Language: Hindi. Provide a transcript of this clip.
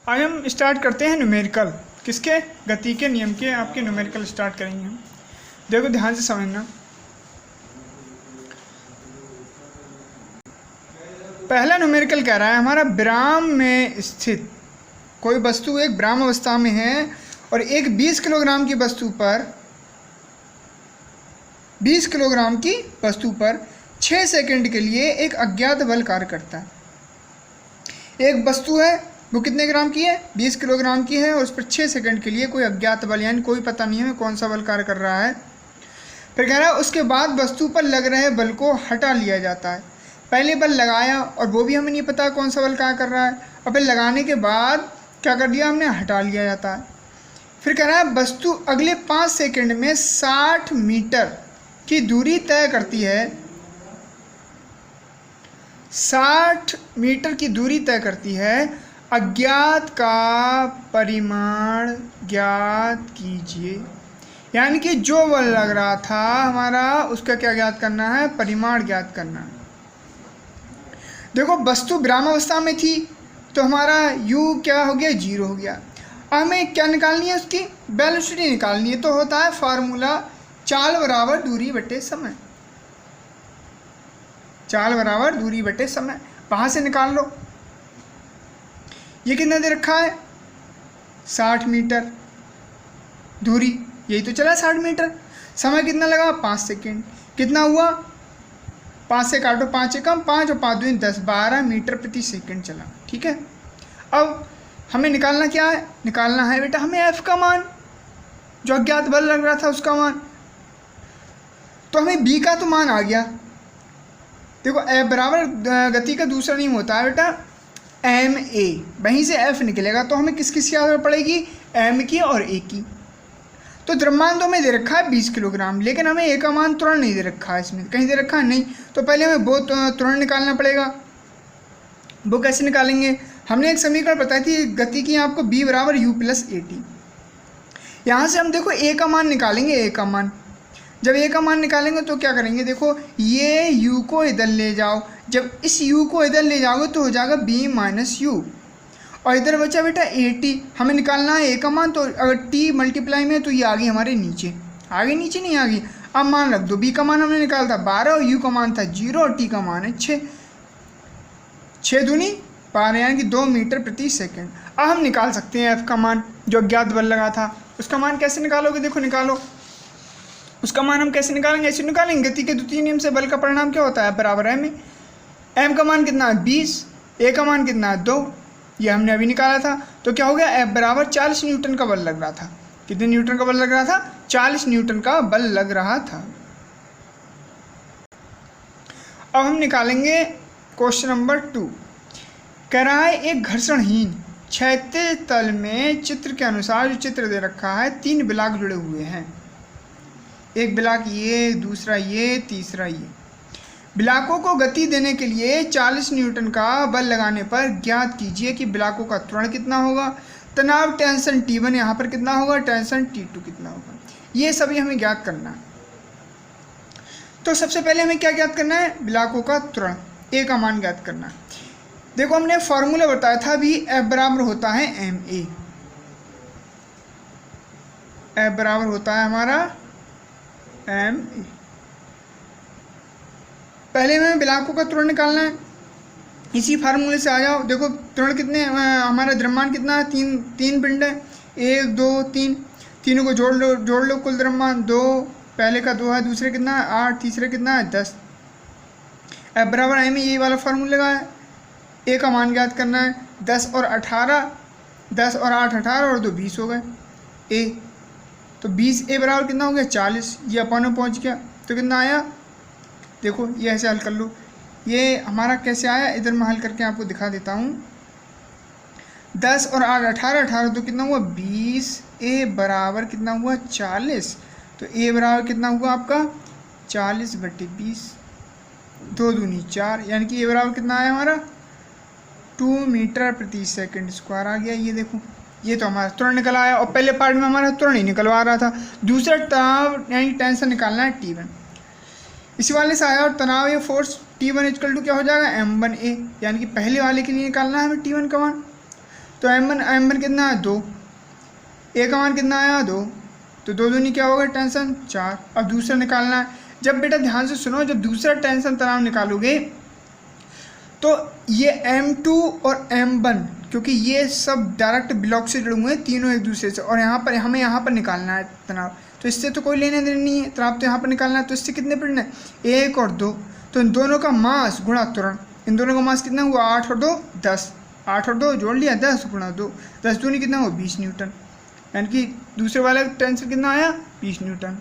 आज हम स्टार्ट करते हैं न्यूमेरिकल। किसके? गति के नियम के आपके न्यूमेरिकल स्टार्ट करेंगे हम। देखो ध्यान से समझना। पहला न्यूमेरिकल कह रहा है हमारा विराम में स्थित कोई वस्तु एक विराम अवस्था में है और एक 20 किलोग्राम की वस्तु पर 6 सेकंड के लिए एक अज्ञात बल कार्य करता है। एक वस्तु है, वो कितने ग्राम की है? 20 किलोग्राम की है और उस पर 6 सेकंड के लिए कोई अज्ञात बल यानी कोई पता नहीं है कौन सा बल कार्य कर रहा है। फिर कह रहा है उसके बाद वस्तु पर लग रहे बल को हटा लिया जाता है। पहले बल लगाया और वो भी हमें नहीं पता कौन सा बल कार्य कर रहा है, और फिर लगाने के बाद क्या कर दिया हमने? हटा लिया जाता है। फिर कह रहा है वस्तु अगले 5 सेकंड में 60 मीटर की दूरी तय करती है। 60 मीटर की दूरी तय करती है। अज्ञात का परिमाण ज्ञात कीजिए। यानी कि जो बल लग रहा था हमारा उसका क्या ज्ञात करना है? परिमाण ज्ञात करना है। देखो वस्तु विरामावस्था में थी तो हमारा u क्या हो गया? 0 हो गया। हमें क्या निकालनी है? उसकी वेलोसिटी निकालनी है। तो होता है फार्मूला चाल बराबर दूरी बटे समय। चाल बराबर दूरी बटे समय, वहाँ से निकाल लो। ये कितना दे रखा है? 60 मीटर दूरी, यही तो चला 60 मीटर। समय कितना लगा? 5 सेकेंड। कितना हुआ? 5 से काटो, 5 से कम 5 और 5 दूनी 10, 12 मीटर प्रति सेकेंड चला। ठीक है, अब हमें निकालना क्या है? निकालना है बेटा हमें f का मान, जो अज्ञात बल लग रहा था उसका मान। तो हमें b का तो मान आ गया। देखो f बराबर गति का दूसरा नियम होता है बेटा ma, वहीं से f निकलेगा। तो हमें किस किस की आदत पड़ेगी? m की और a की। तो द्रव्यमान तो हमें दे रखा है 20 किलोग्राम, लेकिन हमें a का मान तुरंत नहीं दे रखा है। इसमें कहीं दे रखा है नहीं, तो पहले हमें वो तुरंत निकालना पड़ेगा। वो कैसे निकालेंगे? हमने एक समीकरण बताई थी गति की आपको b बराबर u प्लस at। यहाँ से हम देखो a का मान निकालेंगे। a का मान, जब a का मान निकालेंगे तो क्या करेंगे? देखो ये u को इधर ले जाओ, जब इस u को इधर ले जाओगे तो हो जाएगा b माइनस u, और इधर बचा बेटा at। हमें निकालना है a का मान, तो अगर t मल्टीप्लाई में तो ये आ गई हमारे नीचे। आगे नीचे नहीं आ गई। अब मान रख दो, b का मान हमने निकाला था 12 और u का मान था 0 और t का मान है 6। 6 दूनी 12 यानी कि 2 मीटर प्रति सेकेंड। अब हम निकाल सकते हैं f का मान, जो अज्ञात बल लगा था। उसका मान कैसे निकालोगे? देखो निकालो, उसका मान हम कैसे निकालेंगे? ऐसे निकालेंगे। गति के द्वितीय नियम से बल का परिणाम क्या होता है? बराबर है में। m का मान कितना है? 20। a का मान कितना है? 2। ये हमने अभी निकाला था। तो क्या हो गया? f बराबर 40 न्यूटन का बल लग रहा था। कितने न्यूटन का बल लग रहा था? 40 न्यूटन का बल लग रहा था। अब हम निकालेंगे क्वेश्चन नंबर 2। कह रहा है एक घर्षणहीन क्षैतिज तल में चित्र के अनुसार, जो चित्र दे रखा है, 3 ब्लॉक जुड़े हुए हैं। एक ब्लॉक ये, दूसरा ये, तीसरा ये। ब्लॉकों को गति देने के लिए 40 न्यूटन का बल लगाने पर ज्ञात कीजिए कि ब्लॉकों का त्वरण कितना होगा, तनाव टेंशन T1 यहाँ पर कितना होगा, टेंशन T2 कितना होगा। ये सभी हमें ज्ञात करना है। तो सबसे पहले हमें क्या ज्ञात करना है? ब्लॉकों का त्वरण, A का मान ज्ञात करना है। देखो हमने फॉर्मूला बताया था भी, F बराबर होता है ma। F बराबर होता है हमारा ma। पहले हमें ब्लॉकों का त्वरण निकालना है। इसी फार्मूले से आ जाओ। देखो त्वरण कितने, हमारा द्रव्यमान कितना है? 3 पिंड है, 1 2 3। तीनों को जोड़ लो कुल द्रव्यमान 2। पहले का 2 है, दूसरे कितना है? 8, तीसरे कितना है? 10। F बराबर ma, ये वाला फार्मूला लगाया। a का मान ज्ञात करना है। 10 और 8 18 और 2 20 हो गए a। तो 20 a बराबर कितना हो गया? 40। ये अपन में पहुँच गया तो कितना आया? देखो ये ऐसे हल कर लो। ये हमारा कैसे आया? इधर मैं हल करके आपको दिखा देता हूँ। 10 और 8 18 तो कितना हुआ? 20। a बराबर कितना हुआ? 40। तो a बराबर कितना हुआ आपका? 40 बटे 20, 2 दूनी 4, यानी कि a बराबर कितना आया हमारा? 2 मीटर प्रति सेकंड स्क्वायर आ गया। ये देखो, ये तो हमारा त्वरण निकल आया। और पहले पार्ट में हमारा त्वरण ही निकलवा रहा था। दूसरा तनाव यानी टेंशन निकालना है T1। इसी वाले से आया, और तनाव या फोर्स T1 इक्वल टू क्या हो जाएगा? m1a, यानी कि पहले वाले के लिए निकालना है हमें T1 का मान। तो m1 कितना है 2, ए का मान कितना आया 2, तो 2 दूनी क्या होगा टेंशन 4। अब दूसरा निकालना है। जब बेटा ध्यान से सुनो, जब दूसरा टेंशन तनाव निकालोगे तो ये m2 और m1, क्योंकि ये सब डायरेक्ट ब्लॉक से जुड़े हुए हैं तीनों एक दूसरे से, और यहाँ पर हमें यहाँ पर निकालना है तनाव, तो इससे तो कोई लेने देने नहीं है, तनाव तो यहाँ पर निकालना है। तो इससे कितने पढ़ना है 1 और 2, तो इन दोनों का मास गुणा त्वरण, इन दोनों का मास कितना हुआ 8 और 2 10, 8 और 2 जोड़ लिया 10 गुणा 2, 10 दूनी कितना हुआ 20 न्यूटन, यानी कि दूसरे वाला टेंशन कितना आया 20 न्यूटन।